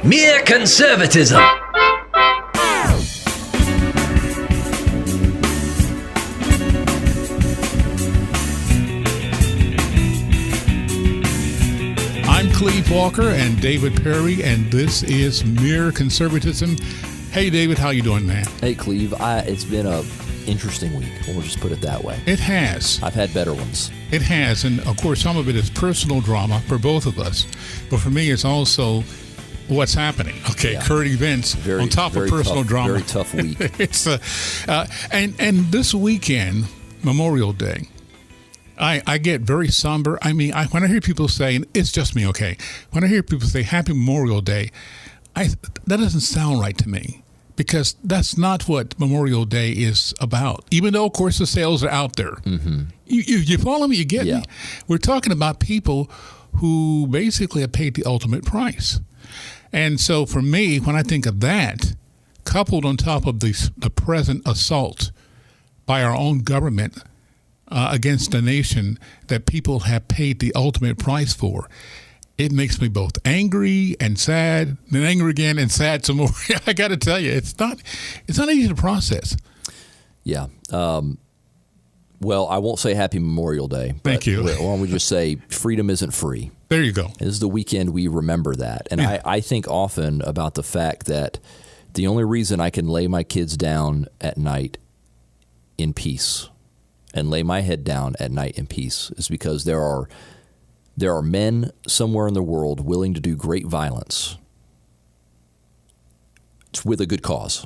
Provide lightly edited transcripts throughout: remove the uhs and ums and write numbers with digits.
Mere Conservatism. I'm Cleve Walker and David Perry, and this is Mere Conservatism. Hey, David, how you doing, man? Hey, Cleve. It's been a interesting week. We'll just put it that way. It has. I've had better ones. It has, and of course, some of it is personal drama for both of us. But for me, it's also what's happening. Okay, yeah. Current events on top of personal drama. Very tough week. It's and this weekend, Memorial Day, I get very somber. I mean, when I hear people say, and it's just me, okay, when I hear people say Happy Memorial Day, that doesn't sound right to me, because that's not what Memorial Day is about, even though, of course, the sales are out there. Mm-hmm. You follow me? You get me? We're talking about people who basically have paid the ultimate price. And so for me, when I think of that, coupled on top of the present assault by our own government against a nation that people have paid the ultimate price for, it makes me both angry and sad, then angry again and sad some more. I got to tell you, it's not easy to process. Yeah. Well, I won't say Happy Memorial Day. Thank you. Why don't we just say freedom isn't free? There you go. This is the weekend we remember that. And yeah. I think often about the fact that the only reason I can lay my kids down at night in peace and lay my head down at night in peace is because there are men somewhere in the world willing to do great violence with a good cause.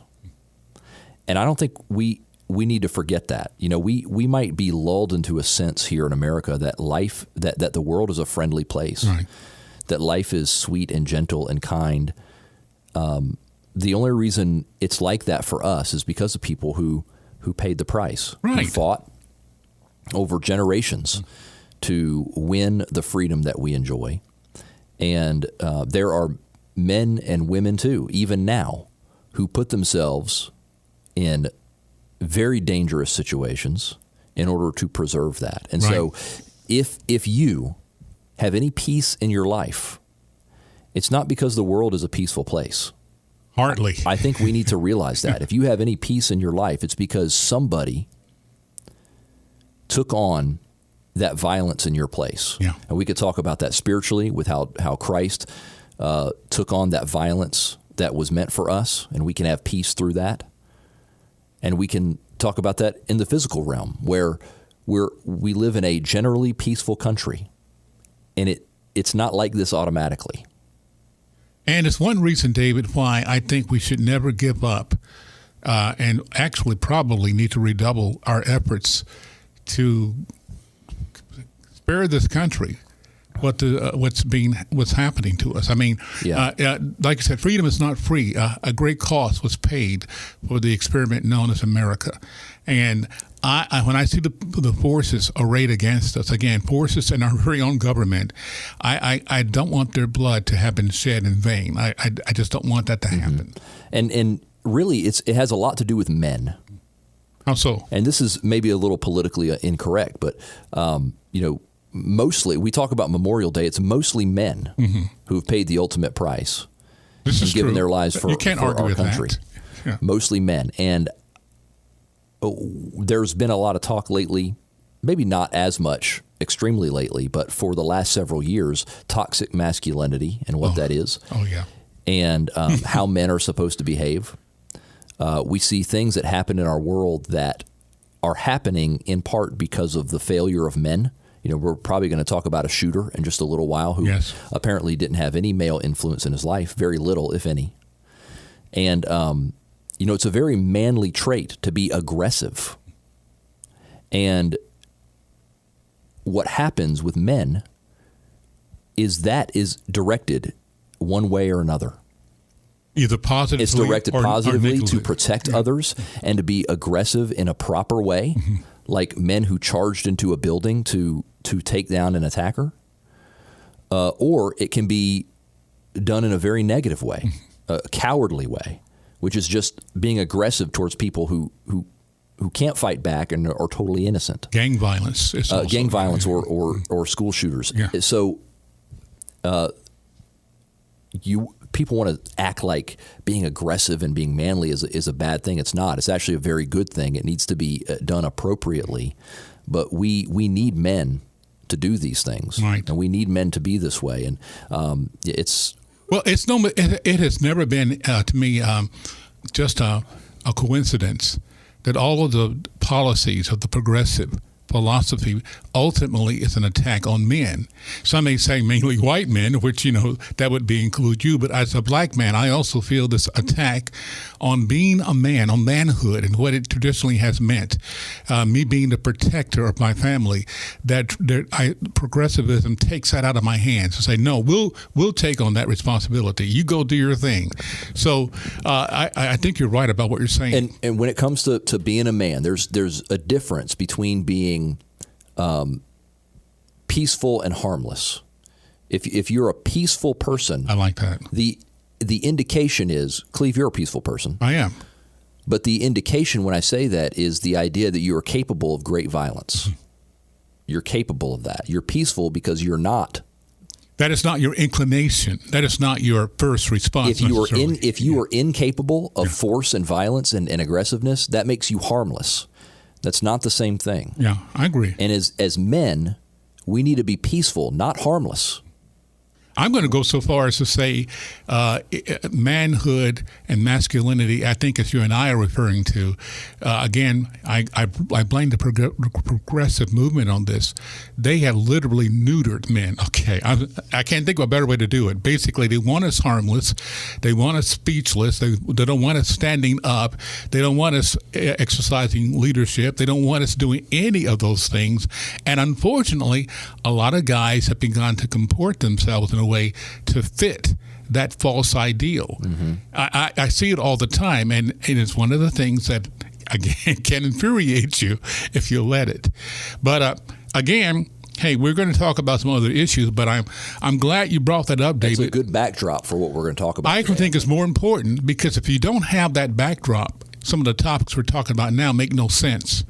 And I don't think we need to forget that. You know, we might be lulled into a sense here in America that life, that the world is a friendly place, right, that life is sweet and gentle and kind. The only reason it's like that for us is because of people who paid the price, right, who fought over generations to win the freedom that we enjoy. And there are men and women too, even now, who put themselves in very dangerous situations in order to preserve that. And right. So if you have any peace in your life, it's not because the world is a peaceful place. Hardly. I think we need to realize that. If you have any peace in your life, it's because somebody took on that violence in your place. Yeah. And we could talk about that spiritually with how Christ took on that violence that was meant for us, and we can have peace through that. And we can talk about that in the physical realm, where we live in a generally peaceful country, and it's not like this automatically. And it's one reason, David, why I think we should never give up, and actually probably need to redouble our efforts to spare this country what's happening to us. I mean, like I said, freedom is not free. A great cost was paid for the experiment known as America. And when I see the forces arrayed against us, again, forces in our very own government, I don't want their blood to have been shed in vain. I just don't want that to happen. And really, it has a lot to do with men. How so? And this is maybe a little politically incorrect, but mostly, we talk about Memorial Day, it's mostly men who have paid the ultimate price and given true. Their lives for you can't for argue our with country. That. Yeah. Mostly men. And there's been a lot of talk lately, maybe not as much extremely lately, but for the last several years, toxic masculinity and what that is. Oh, yeah. And how men are supposed to behave. We see things that happen in our world that are happening in part because of the failure of men. You know, we're probably going to talk about a shooter in just a little while who apparently didn't have any male influence in his life, very little, if any. And, it's a very manly trait to be aggressive. And what happens with men is that is directed one way or another. Either positively, it's directed or positively or to protect others and to be aggressive in a proper way, like men who charged into a building to take down an attacker. Or it can be done in a very negative way, a cowardly way, which is just being aggressive towards people who can't fight back and are totally innocent. Gang violence. Gang violence or school shooters. Yeah. So people want to act like being aggressive and being manly is a bad thing. It's not. It's actually a very good thing. It needs to be done appropriately. But we need men to do these things, right? And we need men to be this way. And it has never been to me just a coincidence that all of the policies of the progressive philosophy ultimately is an attack on men. Some may say mainly white men, which, that would include you. But as a black man, I also feel this attack on being a man, on manhood and what it traditionally has meant. Me being the protector of my family, progressivism takes that out of my hands and say, no, we'll take on that responsibility. You go do your thing. So I think you're right about what you're saying. And when it comes to being a man, there's a difference between being peaceful and harmless. If you're a peaceful person, I like that. The indication is, Cleve, you're a peaceful person. I am. But the indication when I say that is the idea that you are capable of great violence. You're capable of that. You're peaceful because you're not. That is not your inclination. That is not your first response. If you are incapable of force and violence and aggressiveness, that makes you harmless. That's not the same thing. Yeah, I agree. And as men, we need to be peaceful, not harmless. I'm going to go so far as to say manhood and masculinity, I think as you and I are referring to, again, I blame the progressive movement on this. They have literally neutered men. Okay, I can't think of a better way to do it. Basically, they want us harmless. They want us speechless. They don't want us standing up. They don't want us exercising leadership. They don't want us doing any of those things. And unfortunately, a lot of guys have begun to comport themselves in a way to fit that false ideal. Mm-hmm. I see it all the time, and it's one of the things that, again, can infuriate you if you let it. But again, hey, we're going to talk about some other issues, but I'm glad you brought that up, David. It's a good backdrop for what we're going to talk about I today. think it's more important because if you don't have that backdrop, some of the topics we're talking about now make no sense.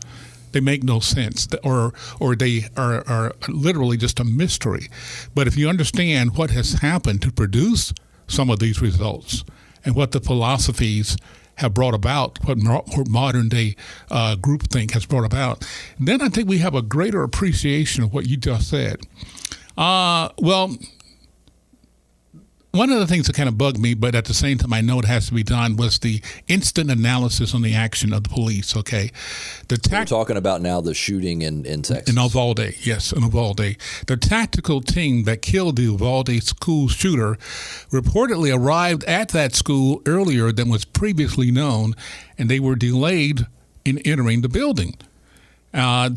They make no sense, or they are literally just a mystery. But if you understand what has happened to produce some of these results and what the philosophies have brought about, what modern day groupthink has brought about, then I think we have a greater appreciation of what you just said. Well, one of the things that kind of bugged me, but at the same time I know it has to be done, was the instant analysis on the action of the police, okay? We're talking about now the shooting in Texas. In Uvalde, yes, in Uvalde. The tactical team that killed the Uvalde school shooter reportedly arrived at that school earlier than was previously known, and they were delayed in entering the building.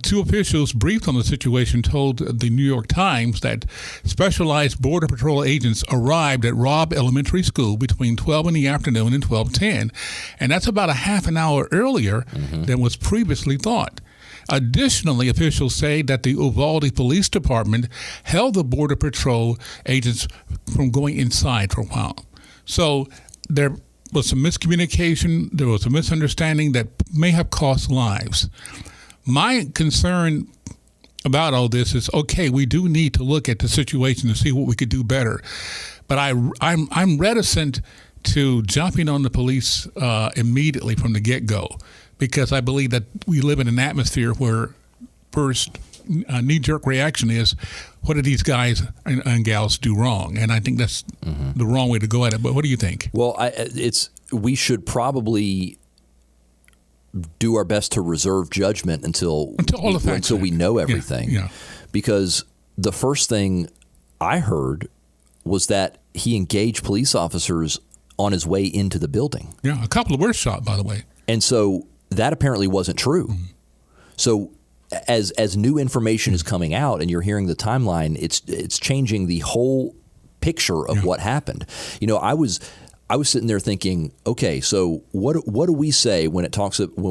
Two officials briefed on the situation told the New York Times that specialized Border Patrol agents arrived at Robb Elementary School between 12 in the afternoon and 12:10, and that's about a half an hour earlier than was previously thought. Additionally, officials say that the Uvalde Police Department held the Border Patrol agents from going inside for a while. So there was some miscommunication, there was a misunderstanding that may have cost lives. My concern about all this is, okay, we do need to look at the situation to see what we could do better. But I'm reticent to jumping on the police immediately from the get-go, because I believe that we live in an atmosphere where first knee-jerk reaction is, what did these guys and gals do wrong? And I think that's the wrong way to go at it. But what do you think? Well, we should probably do our best to reserve judgment until we know everything. Yeah. Because the first thing I heard was that he engaged police officers on his way into the building. Yeah, a couple were shot, by the way. And so that apparently wasn't true. Mm-hmm. So as new information is coming out and you're hearing the timeline, it's changing the whole picture of what happened. I was sitting there thinking, okay, so what do we say when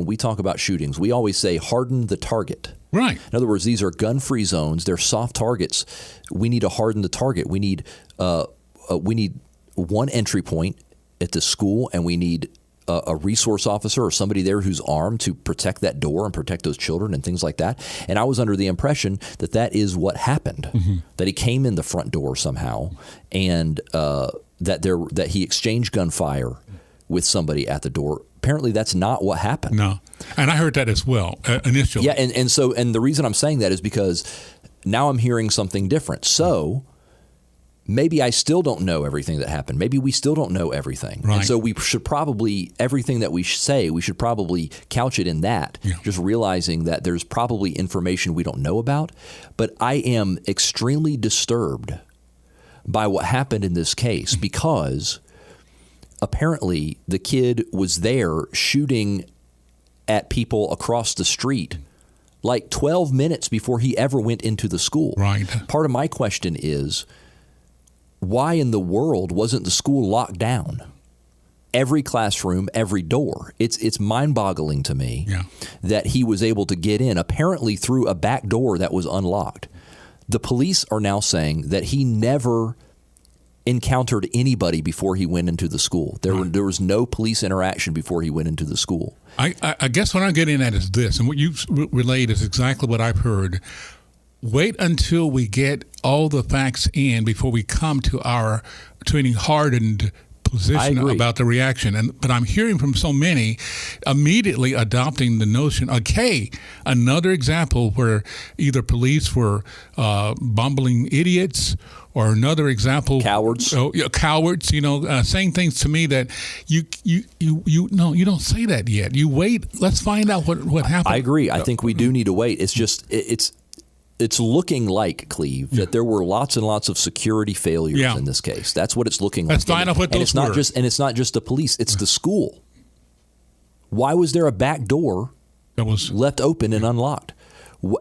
we talk about shootings? We always say harden the target. Right. In other words, these are gun-free zones. They're soft targets. We need to harden the target. We need one entry point at the school, and we need a resource officer or somebody there who's armed to protect that door and protect those children and things like that. And I was under the impression that is what happened, that he came in the front door somehow and that he exchanged gunfire with somebody at the door. Apparently, that's not what happened. No, and I heard that as well initially. Yeah, and the reason I'm saying that is because now I'm hearing something different. So maybe I still don't know everything that happened. Maybe we still don't know everything. Right. And so we should probably, everything that we say, we should probably couch it in that, just realizing that there's probably information we don't know about. But I am extremely disturbed by what happened in this case because apparently the kid was there shooting at people across the street like 12 minutes before he ever went into the school. Right. Part of my question is, why in the world wasn't the school locked down? Every classroom, every door. It's mind-boggling to me that he was able to get in, apparently through a back door that was unlocked. The police are now saying that he never encountered anybody before he went into the school. There was no police interaction before he went into the school. I guess what I'm getting at is this, and what you relayed is exactly what I've heard. Wait until we get all the facts in before we come to any hardened position about the reaction. But I'm hearing from so many immediately adopting the notion, okay, another example where either police were bumbling idiots or another example, cowards. Cowards, saying things to me that you don't say that yet. You wait. Let's find out what happened. I agree. I think we do need to wait. It's just it's looking like, Cleve, that there were lots and lots of security failures in this case. That's what it's looking like. Let's find out what those were. And it's not just the police. It's the school. Why was there a back door that was left open and unlocked?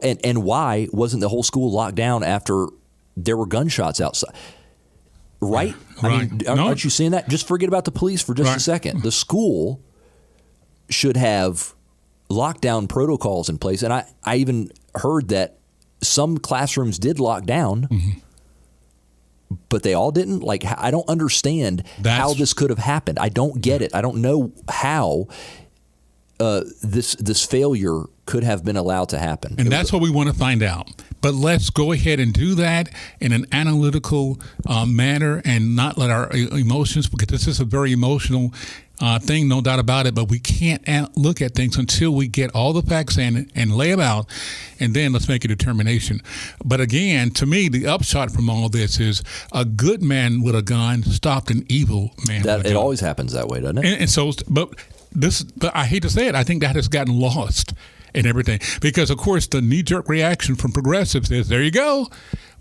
And why wasn't the whole school locked down after there were gunshots outside? Right? I mean, aren't you seeing that? Just forget about the police for just a second. The school should have lockdown protocols in place. And I even heard that some classrooms did lock down, but they all didn't. Like, I don't understand how this could have happened. I don't get it. I don't know how this failure could have been allowed to happen. And that's what we want to find out. But let's go ahead and do that in an analytical manner and not let our emotions, because this is a very emotional thing, no doubt about it, but we can't look at things until we get all the facts in and lay them out, and then let's make a determination. But again, to me, the upshot from all this is a good man with a gun stopped an evil man with a gun. It always happens that way, doesn't it? And so, but I hate to say it, I think that has gotten lost in everything. Because, of course, the knee-jerk reaction from progressives is, there you go,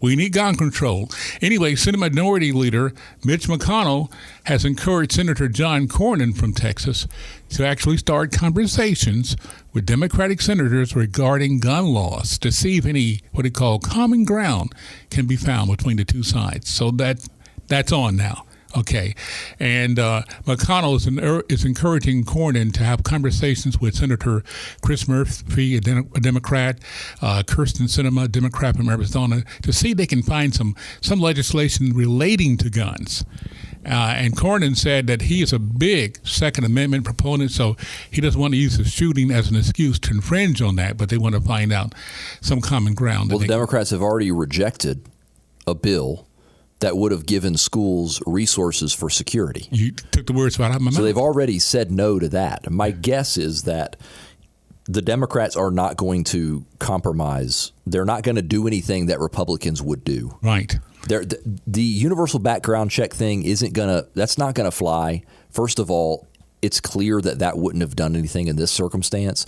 we need gun control. Anyway, Senate Minority Leader Mitch McConnell has encouraged Senator John Cornyn from Texas to actually start conversations with Democratic senators regarding gun laws to see if any, what he called, common ground can be found between the two sides. So that's on now. Okay, and McConnell is encouraging Cornyn to have conversations with Senator Chris Murphy, a Democrat, Kirsten Sinema, Democrat from Arizona, to see if they can find some legislation relating to guns. And Cornyn said that he is a big Second Amendment proponent, so he doesn't want to use the shooting as an excuse to infringe on that, but they want to find out some common ground. Well, the Democrats have already rejected a bill that would have given schools resources for security. You took the words right out of my mouth. So they've already said no to that. My guess is that the Democrats are not going to compromise. They're not going to do anything that Republicans would do. Right. The universal background check thing that's not going to fly. First of all, it's clear that wouldn't have done anything in this circumstance.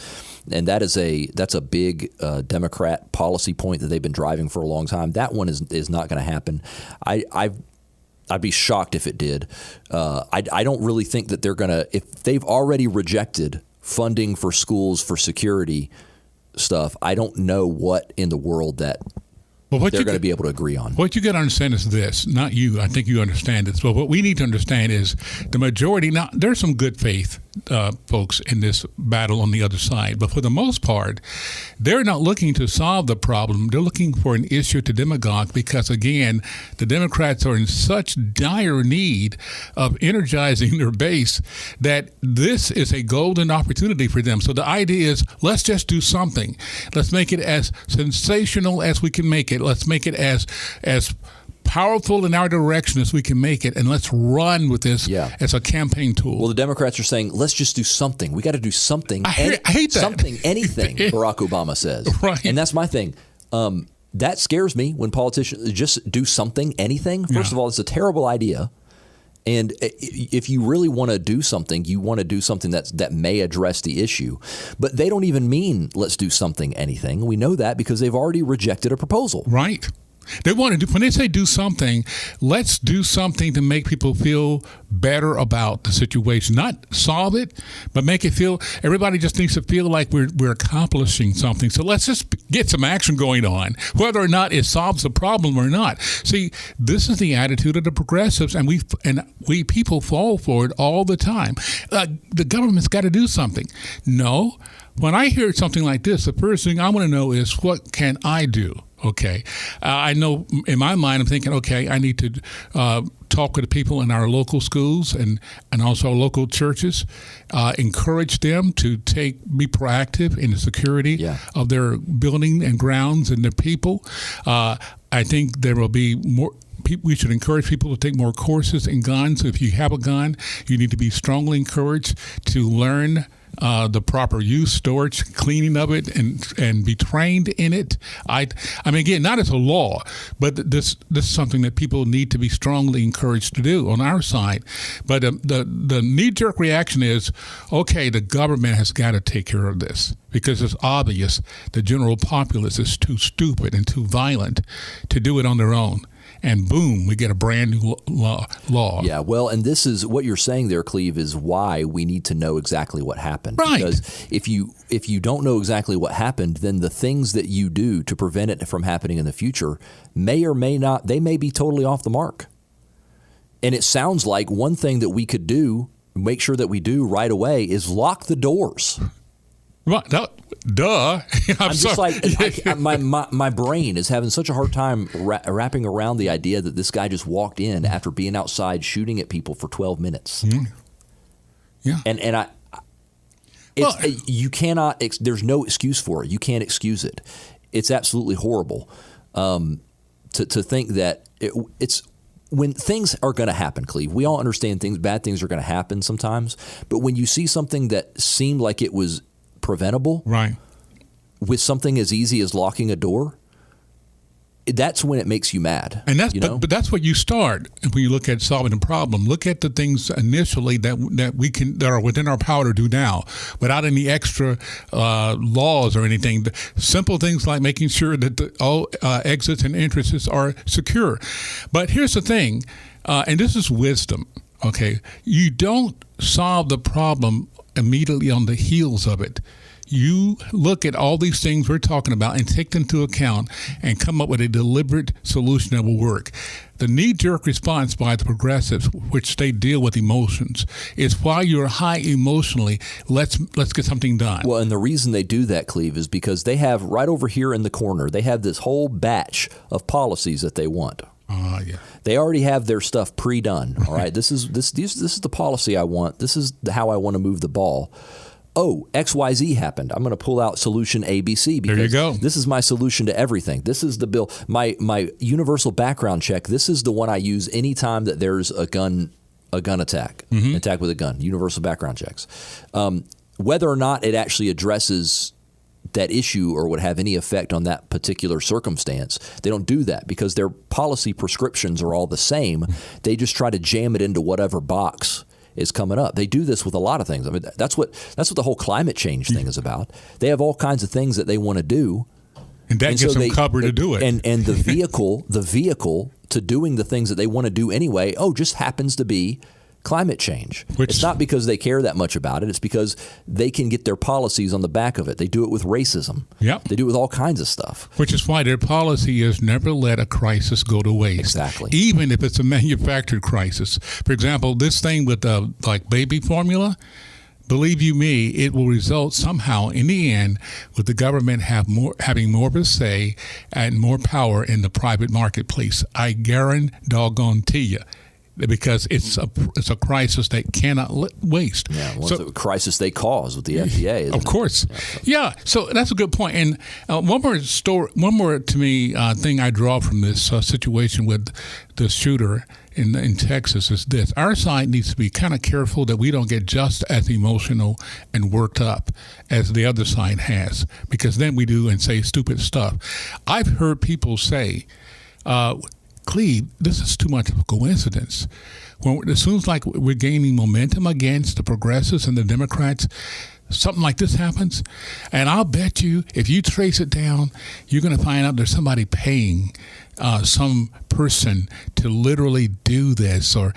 And that's a big Democrat policy point that they've been driving for a long time. That one is not going to happen. I'd be shocked if it did. I don't really think that they're going to, if they've already rejected funding for schools for security stuff, I don't know what in the world that they're going to be able to agree on. What you got to understand is this, not you. I think you understand this. But what we need to understand is the majority. Now, there's some good faith folks in this battle on the other side. But for the most part, they're not looking to solve the problem. They're looking for an issue to demagogue because, again, the Democrats are in such dire need of energizing their base that this is a golden opportunity for them. So the idea is, let's just do something. Let's make it as sensational as we can make it. Let's make it as powerful in our direction as we can make it, and let's run with this as a campaign tool. Well, the Democrats are saying, let's just do something. We got to do something. I hate that. Something, anything, Barack Obama says. Right. And that's my thing. That scares me when politicians just do something, anything. First of all, it's a terrible idea. And if you really want to do something, you want to do something that may address the issue. But they don't even mean let's do something, anything. We know that because they've already rejected a proposal. Right. They want to do, when they say do something, let's do something to make people feel better about the situation. Not solve it, but make it feel, everybody just needs to feel like we're accomplishing something. So let's just get some action going on, whether or not it solves the problem or not. See, this is the attitude of the progressives, and we people fall for it all the time. The government's got to do something. No. When I hear something like this, the first thing I want to know is, what can I do? Okay. I know in my mind, I'm thinking, okay, I need to talk with the people in our local schools and also local churches, encourage them to be proactive in the security of their building and grounds and their people. I think there will be more. We should encourage people to take more courses in guns. If you have a gun, you need to be strongly encouraged to learn the proper use, storage, cleaning of it, and be trained in it. I mean, again, not as a law, but this is something that people need to be strongly encouraged to do on our side. But the knee-jerk reaction is, okay, the government has got to take care of this because it's obvious the general populace is too stupid and too violent to do it on their own. And boom, we get a brand new law. Yeah, well, and this is what you're saying there, Cleve, is why we need to know exactly what happened. Right. Because if you don't know exactly what happened, then the things that you do to prevent it from happening in the future may or may not, they may be totally off the mark. And it sounds like one thing that we could do, make sure that we do right away, is lock the doors. Right. Duh. I'm just like, my brain is having such a hard time wrapping around the idea that this guy just walked in after being outside shooting at people for 12 minutes. Yeah. And you cannot, there's no excuse for it. You can't excuse it. It's absolutely horrible to think that it's, when things are going to happen, Cleve, we all understand bad things are going to happen sometimes. But when you see something that seemed like it was preventable, right, with something as easy as locking a door, that's when it makes you mad. And that's but that's what you start when you look at solving a problem. Look at the things initially that are within our power to do now, without any extra laws or anything. Simple things like making sure that all exits and entrances are secure. But here's the thing, and this is wisdom. Okay, you don't solve the problem immediately on the heels of it. You look at all these things we're talking about and take them into account and come up with a deliberate solution that will work. The knee-jerk response by the progressives, which they deal with emotions, is while you're high emotionally, let's get something done. Well, and the reason they do that, Cleve, is because they have right over here in the corner, they have this whole batch of policies that they want. Yeah. They already have their stuff pre-done. All right, this is the policy I want. This is how I want to move the ball. Oh, XYZ happened. I'm going to pull out solution ABC because there you go. This is my solution to everything. This is the bill. My universal background check. This is the one I use anytime that there's a gun attack, attack with a gun. Universal background checks. Whether or not it actually addresses that issue or would have any effect on that particular circumstance, they don't do that because their policy prescriptions are all the same. They just try to jam it into whatever box is coming up. They do this with a lot of things. I mean, that's what the whole climate change thing is about. They have all kinds of things that they want to do, and that gets them covered to do it. And the vehicle to doing the things that they want to do anyway, just happens to be climate change. It's not because they care that much about it. It's because they can get their policies on the back of it. They do it with racism. Yep. They do it with all kinds of stuff. Which is why their policy is never let a crisis go to waste. Exactly. Even if it's a manufactured crisis. For example, this thing with like baby formula, believe you me, it will result somehow in the end with the government having more of a say and more power in the private marketplace. I guarantee you. because it's a crisis that cannot waste. Yeah, well, it's a crisis they cause with the FDA. Isn't of course, yeah. So that's a good point. And one more to me thing I draw from this situation with the shooter in Texas is this: our side needs to be kind of careful that we don't get just as emotional and worked up as the other side has, because then we do and say stupid stuff. I've heard people say, Cleve, this is too much of a coincidence. When it seems like we're gaining momentum against the progressives and the Democrats, something like this happens, and I'll bet you if you trace it down, you're going to find out there's somebody paying some person to literally do this, or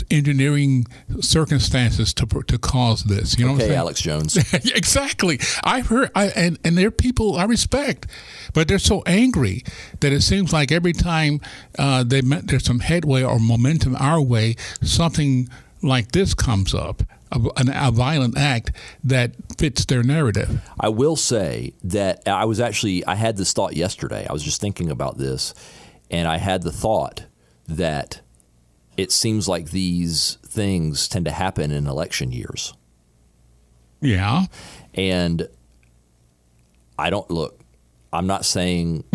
engineering circumstances to cause this. You know what I'm saying? Alex Jones. Exactly. I've heard, and there are people I respect, but they're so angry that it seems like every time there's some headway or momentum our way, something like this comes up. A violent act that fits their narrative. I will say that I had this thought yesterday. I was just thinking about this, and I had the thought that it seems like these things tend to happen in election years. Yeah. And I'm not saying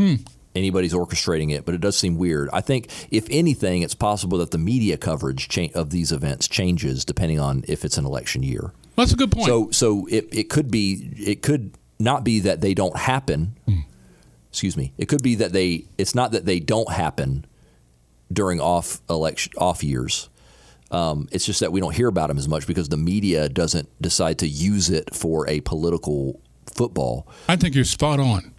anybody's orchestrating it, but it does seem weird. I think, if anything, it's possible that the media coverage of these events changes depending on if it's an election year. That's a good point. So it could not be that they don't happen. Excuse me. It could be that it's not that they don't happen during off years. It's just that we don't hear about them as much because the media doesn't decide to use it for a political football. I think you're spot on.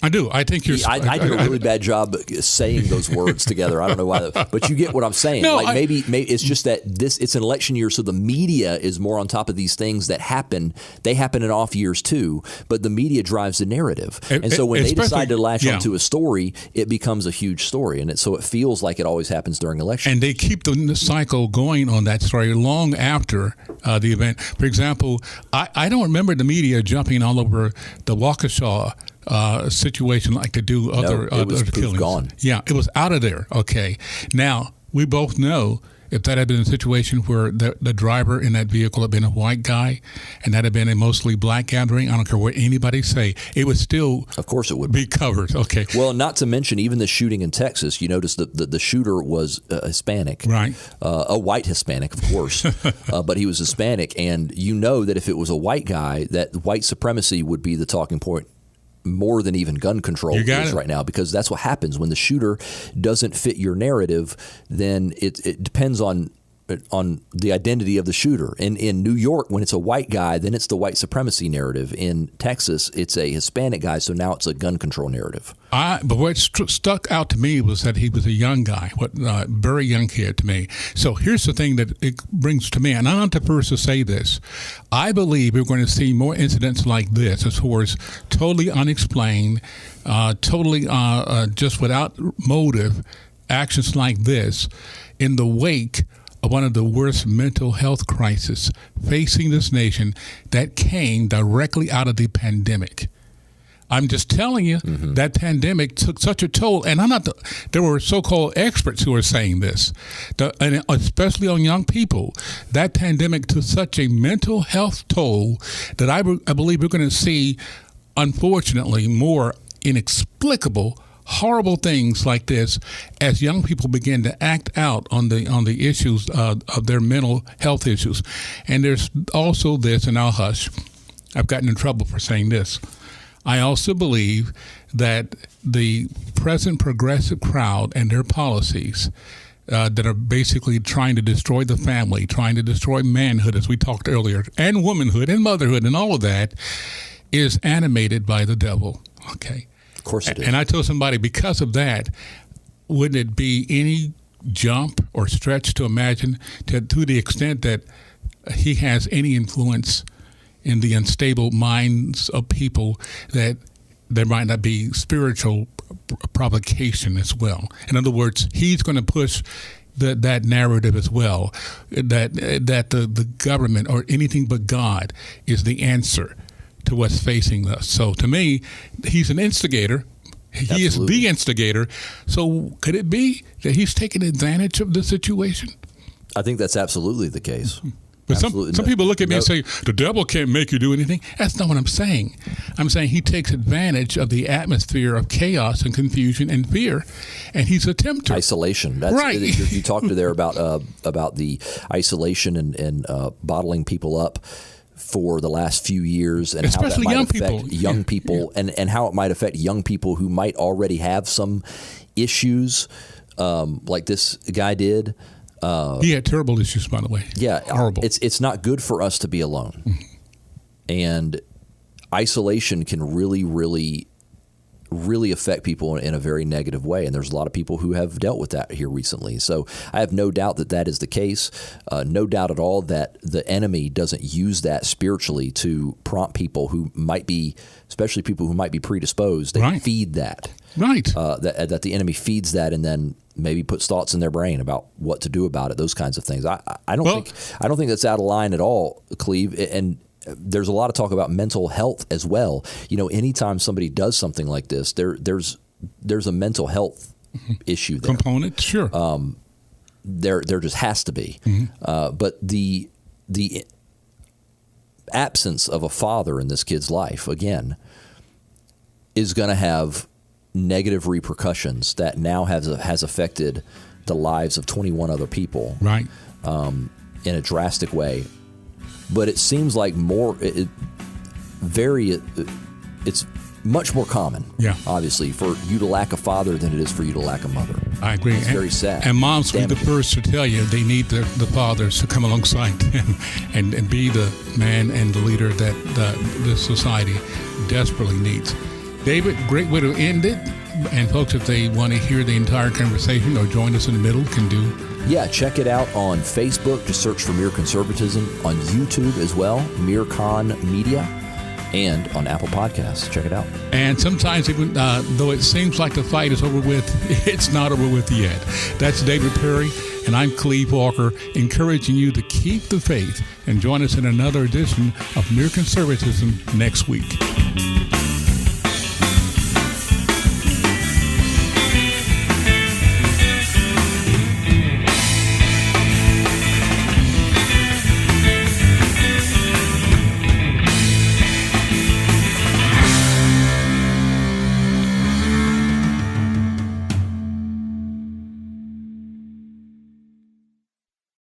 I do. I think you're. I did a really bad job saying those words together. I don't know why, but you get what I'm saying. No, maybe it's just that it's an election year, so the media is more on top of these things that happen. They happen in off years too, but the media drives the narrative, and so when they decide to latch onto a story, it becomes a huge story, and so it feels like it always happens during elections. And they keep the cycle going on that story long after the event. For example, I don't remember the media jumping all over the Waukesha situation like to do other killings. Gone. Yeah, it was out of there. Okay. Now, we both know if that had been a situation where the driver in that vehicle had been a white guy and that had been a mostly black gathering, I don't care what anybody say, it would still, of course, it would be covered. Okay. Well, not to mention even the shooting in Texas. You notice that the shooter was Hispanic, right? A white Hispanic, of course, but he was Hispanic, and you know that if it was a white guy, that white supremacy would be the talking point more than even gun control is right now, because that's what happens when the shooter doesn't fit your narrative. Then it depends on the identity of the shooter. In New York, when it's a white guy, then it's the white supremacy narrative. In Texas, it's a Hispanic guy, so now it's a gun control narrative. But what stuck out to me was that he was a young guy, very young kid to me. So here's the thing that it brings to me, and I'm not the first to say this. I believe we're going to see more incidents like this, as far as totally unexplained, totally just without motive, actions like this in the wake of one of the worst mental health crises facing this nation that came directly out of the pandemic. I'm just telling you, that pandemic took such a toll, and there were so-called experts who are saying this, and especially on young people. That pandemic took such a mental health toll that I believe we're going to see, unfortunately, more inexplicable, horrible things like this as young people begin to act out on the issues of their mental health issues. And there's also this, and I'll hush. I've gotten in trouble for saying this. I also believe that the present progressive crowd and their policies that are basically trying to destroy the family, trying to destroy manhood, as we talked earlier, and womanhood and motherhood and all of that, is animated by the devil. Okay. Of course it is. And I told somebody, because of that, wouldn't it be any jump or stretch to imagine to the extent that he has any influence in the unstable minds of people, that there might not be spiritual provocation as well? In other words, he's going to push that narrative as well, that the government or anything but God is the answer to what's facing us. So to me, he's an instigator, He is the instigator. So could it be that he's taking advantage of the situation? I think that's absolutely the case. But some people look at me and say, the devil can't make you do anything. That's not what I'm saying. I'm saying he takes advantage of the atmosphere of chaos and confusion and fear, and he's a tempter. Isolation. That's, right. You talked there about the isolation and bottling people up for the last few years, and especially how that might young affect people. young people, and how it might affect young people who might already have some issues like this guy did. He had terrible issues, by the way. Yeah, horrible. It's not good for us to be alone, and isolation can really, really, really affect people in a very negative way. And there's a lot of people who have dealt with that here recently. So I have no doubt that is the case. No doubt at all that the enemy doesn't use that spiritually to prompt people who might be, especially people who might be predisposed. They feed that. Right. That the enemy feeds that, and then maybe puts thoughts in their brain about what to do about it. Those kinds of things. I don't think that's out of line at all, Cleve. And there's a lot of talk about mental health as well. You know, anytime somebody does something like this, there's a mental health issue there. Component, sure. There just has to be. But the absence of a father in this kid's life, again, is going to have negative repercussions that now has affected the lives of 21 other people, right? In a drastic way. But it seems like it's much more common, obviously, for you to lack a father than it is for you to lack a mother. I agree. It's very sad. And moms will be the first to tell you they need the fathers to come alongside them and be the man and the leader that the society desperately needs. David, great way to end it. And folks, if they want to hear the entire conversation or join us in the middle, can do. Yeah, check it out on Facebook. Just search for Mere Conservatism. On YouTube as well, MereCon Media. And on Apple Podcasts. Check it out. And sometimes, even though it seems like the fight is over with, it's not over with yet. That's David Perry, and I'm Cleve Walker, encouraging you to keep the faith and join us in another edition of Mere Conservatism next week.